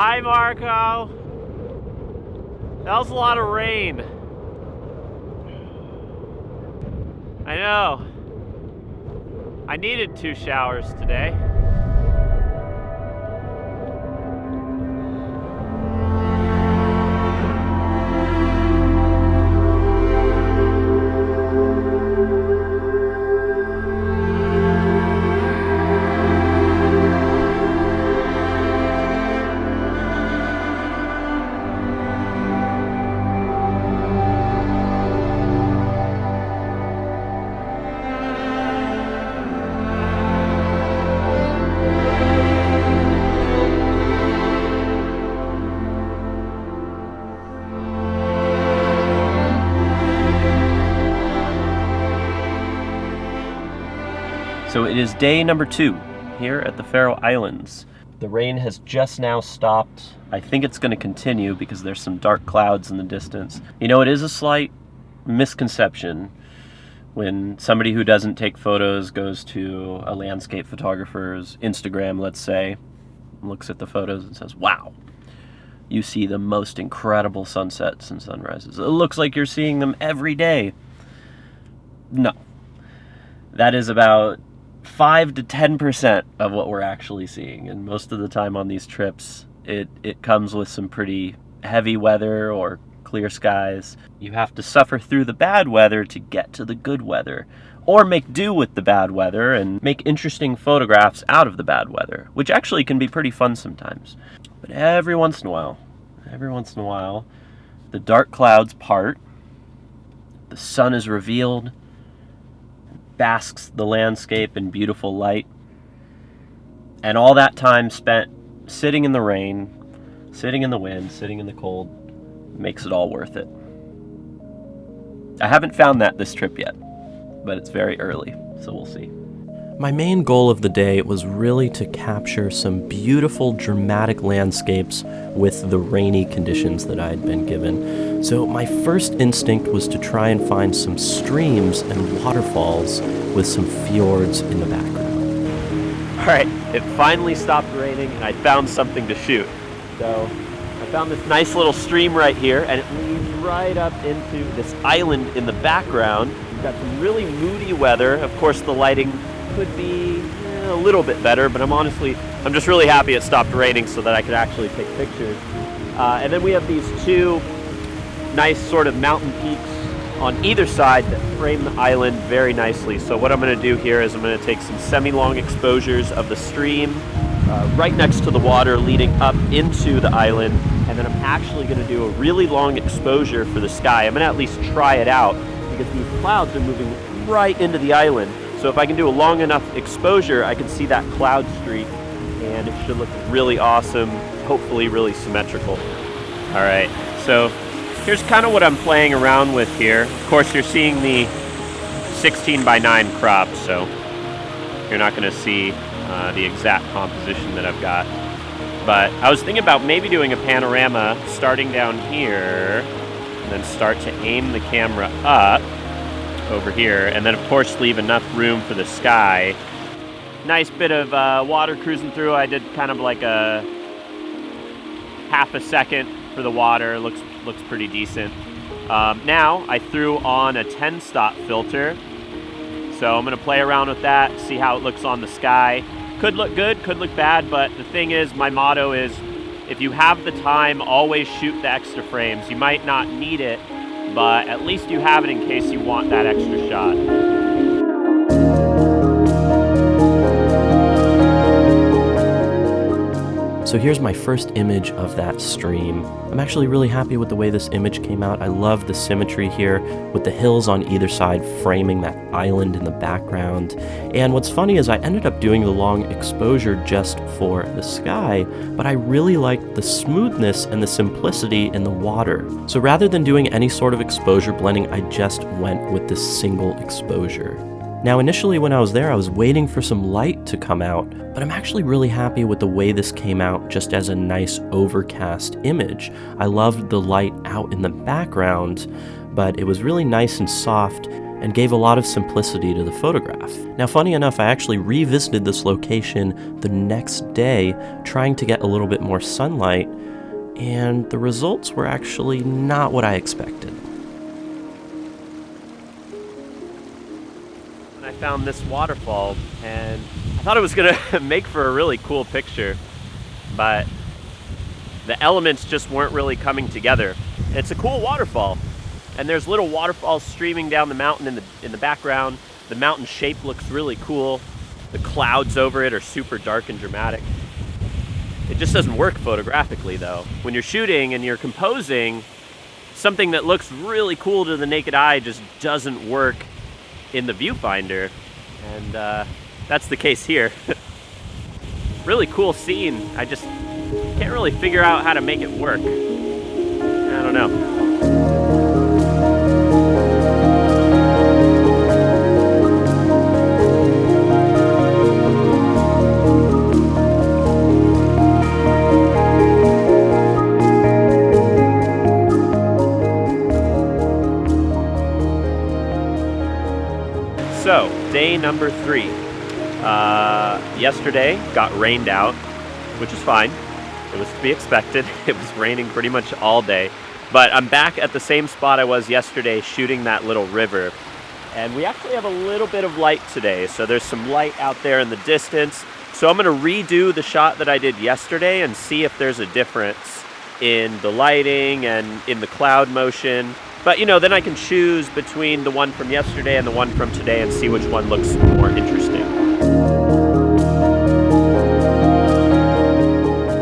Hi, Marco. That was a lot of rain. I know. I needed 2 showers today. So it is day number 2 here at the Faroe Islands. The rain has just now stopped. I think it's going to continue because there's some dark clouds in the distance. You know, it is a slight misconception when somebody who doesn't take photos goes to a landscape photographer's Instagram, let's say, looks at the photos and says, wow, you see the most incredible sunsets and sunrises. It looks like you're seeing them every day. No. That is about 5 to 10% of what we're actually seeing, and most of the time on these trips it comes with some pretty heavy weather or clear skies. You have to suffer through the bad weather to get to the good weather, or make do with the bad weather and make interesting photographs out of the bad weather, which actually can be pretty fun sometimes. But every once in a while, the dark clouds part, the sun is revealed, basks the landscape in beautiful light, and all that time spent sitting in the rain, sitting in the wind, sitting in the cold makes it all worth it. I haven't found that this trip yet, but it's very early, so we'll see. My main goal of the day was really to capture some beautiful, dramatic landscapes with the rainy conditions that I had been given. So my first instinct was to try and find some streams and waterfalls with some fjords in the background. All right, it finally stopped raining and I found something to shoot. So I found this nice little stream right here, and it leads right up into this island in the background. We've got some really moody weather. Of course, the lighting could be a little bit better, but I'm just really happy it stopped raining so that I could actually take pictures. And then we have these 2 nice sort of mountain peaks on either side that frame the island very nicely. So what I'm going to do here is I'm going to take some semi-long exposures of the stream right next to the water leading up into the island, and then I'm actually going to do a really long exposure for the sky. I'm going to at least try it out because these clouds are moving right into the island. So if I can do a long enough exposure, I can see that cloud streak, and it should look really awesome, hopefully really symmetrical. All right, so here's kind of what I'm playing around with here. Of course, you're seeing the 16:9 crop, so you're not going to see the exact composition that I've got. But I was thinking about maybe doing a panorama starting down here, and then start to aim the camera up over here, and then of course leave enough room for the sky. Nice bit of water cruising through. I did kind of like a half a second for the water. Looks pretty decent. Now I threw on a 10-stop filter, so I'm gonna play around with that, see how it looks on the sky. Could look good, could look bad, but the thing is, my motto is, if you have the time, always shoot the extra frames. You might not need it, but at least you have it in case you want that extra shot. So here's my first image of that stream. I'm actually really happy with the way this image came out. I love the symmetry here with the hills on either side framing that island in the background. And what's funny is I ended up doing the long exposure just for the sky, but I really liked the smoothness and the simplicity in the water. So rather than doing any sort of exposure blending, I just went with this single exposure. Now initially when I was there, I was waiting for some light to come out, but I'm actually really happy with the way this came out just as a nice overcast image. I loved the light out in the background, but it was really nice and soft, and gave a lot of simplicity to the photograph. Now, funny enough, I actually revisited this location the next day, trying to get a little bit more sunlight, and the results were actually not what I expected. I found this waterfall, and I thought it was gonna make for a really cool picture, but the elements just weren't really coming together. It's a cool waterfall, and there's little waterfalls streaming down the mountain in the background. The mountain shape looks really cool. The clouds over it are super dark and dramatic. It just doesn't work photographically though. When you're shooting and you're composing, something that looks really cool to the naked eye just doesn't work in the viewfinder, and that's the case here. Really cool scene. I just can't really figure out how to make it work. I don't know. So, day number 3. Yesterday got rained out, which is fine. It was to be expected. It was raining pretty much all day. But I'm back at the same spot I was yesterday shooting that little river. And we actually have a little bit of light today. So there's some light out there in the distance. So I'm gonna redo the shot that I did yesterday and see if there's a difference in the lighting and in the cloud motion. But you know, then I can choose between the one from yesterday and the one from today and see which one looks more interesting.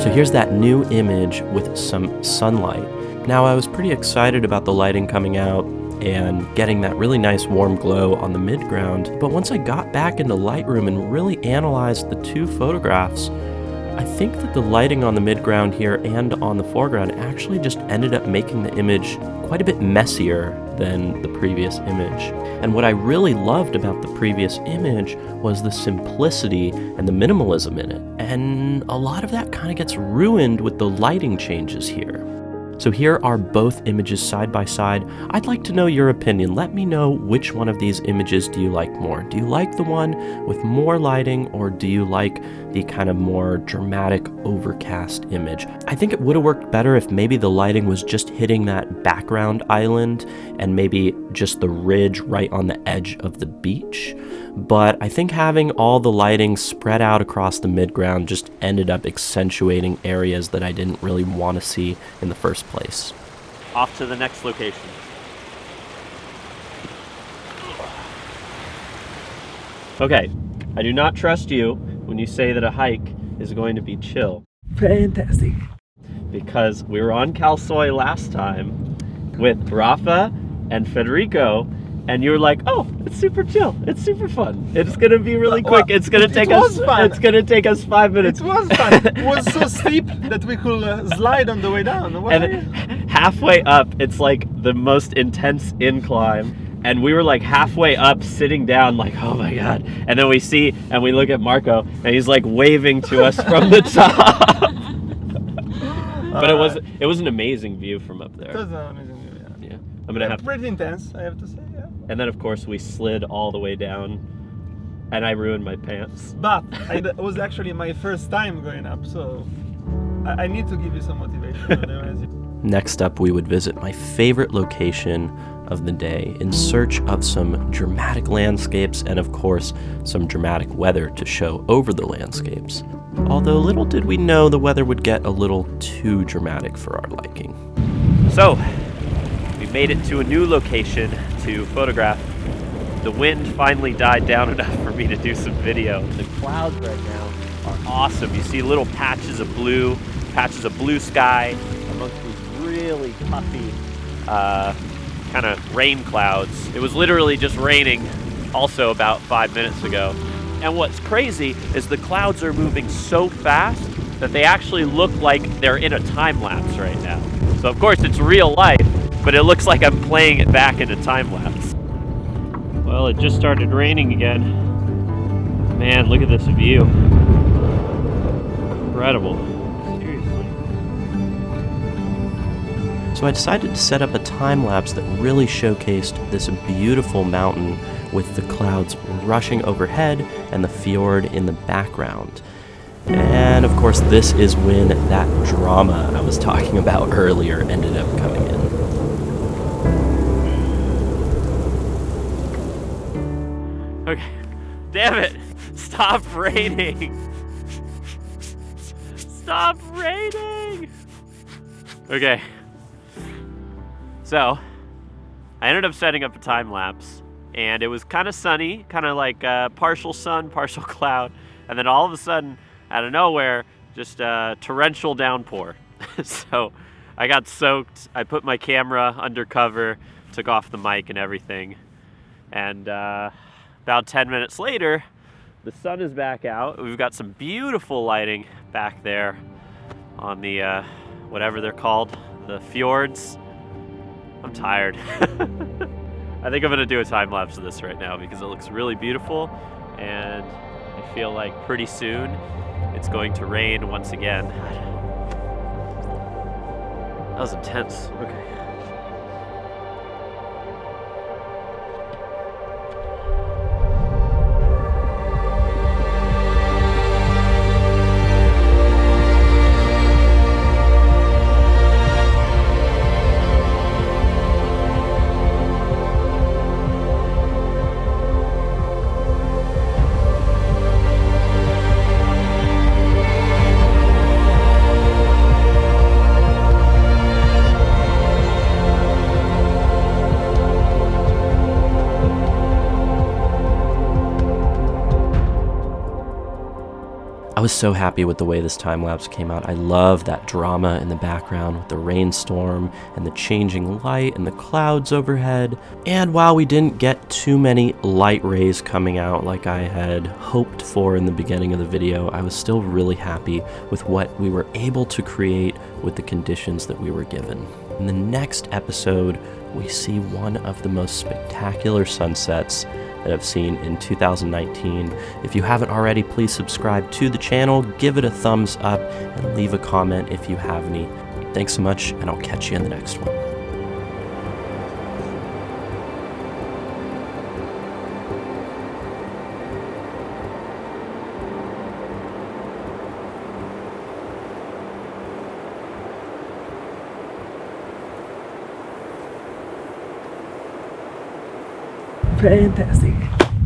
So here's that new image with some sunlight. Now, I was pretty excited about the lighting coming out and getting that really nice warm glow on the midground, but once I got back into Lightroom and really analyzed the two photographs, I think that the lighting on the midground here and on the foreground actually just ended up making the image quite a bit messier than the previous image. And what I really loved about the previous image was the simplicity and the minimalism in it. And a lot of that kind of gets ruined with the lighting changes here. So here are both images side by side. I'd like to know your opinion. Let me know which one of these images do you like more. Do you like the one with more lighting, or do you like the kind of more dramatic overcast image? I think it would have worked better if maybe the lighting was just hitting that background island and maybe just the ridge right on the edge of the beach. But I think having all the lighting spread out across the midground just ended up accentuating areas that I didn't really want to see in the first place. Off to the next location. Okay, I do not trust you when you say that a hike is going to be chill. Fantastic. Because we were on Khao Soi last time with Rafa and Federico, and you were like, "Oh, it's super chill. It's super fun. It's gonna be really quick. It's gonna take us. It's gonna take us 5 minutes." It was fun. It was so steep that we could slide on the way down. And halfway up, it's like the most intense incline. And we were like halfway up, sitting down, like, "Oh my god!" And then we see and we look at Marco, and he's like waving to us from the top. But it was an amazing view from up there. It was an amazing view. Yeah, I'm gonna have pretty intense, I have to say. Yeah. And then, of course, we slid all the way down, and I ruined my pants. But it was actually my first time going up, so I need to give you some motivation. Otherwise Next up, we would visit my favorite location of the day in search of some dramatic landscapes and, of course, some dramatic weather to show over the landscapes. Although little did we know the weather would get a little too dramatic for our liking. So, we made it to a new location to photograph. The wind finally died down enough for me to do some video. The clouds right now are awesome. You see little patches of blue sky amongst these really puffy kind of rain clouds. It was literally just raining also about 5 minutes ago. And what's crazy is the clouds are moving so fast that they actually look like they're in a time lapse right now. So of course it's real life, but it looks like I'm playing it back in a time lapse. Well, it just started raining again. Man, look at this view. Incredible. Seriously. So I decided to set up a time lapse that really showcased this beautiful mountain with the clouds rushing overhead and the fjord in the background. And of course, this is when that drama I was talking about earlier ended up coming in. Okay, damn it! Stop raining! Stop raining! Okay, so I ended up setting up a time lapse, and it was kind of sunny, kind of like partial sun, partial cloud, and then all of a sudden, out of nowhere, just a torrential downpour. So I got soaked. I put my camera under cover, took off the mic and everything, and about 10 minutes later, the sun is back out. We've got some beautiful lighting back there on the whatever they're called, the fjords. I'm tired. I think I'm gonna do a time lapse of this right now because it looks really beautiful, and I feel like pretty soon it's going to rain once again. That was intense. Okay. I was so happy with the way this time-lapse came out. I love that drama in the background with the rainstorm and the changing light and the clouds overhead. And while we didn't get too many light rays coming out like I had hoped for in the beginning of the video, I was still really happy with what we were able to create with the conditions that we were given. In the next episode, we see one of the most spectacular sunsets that I've seen in 2019. If you haven't already, please subscribe to the channel, give it a thumbs up, and leave a comment if you have any. Thanks so much, and I'll catch you in the next one. Fantastic.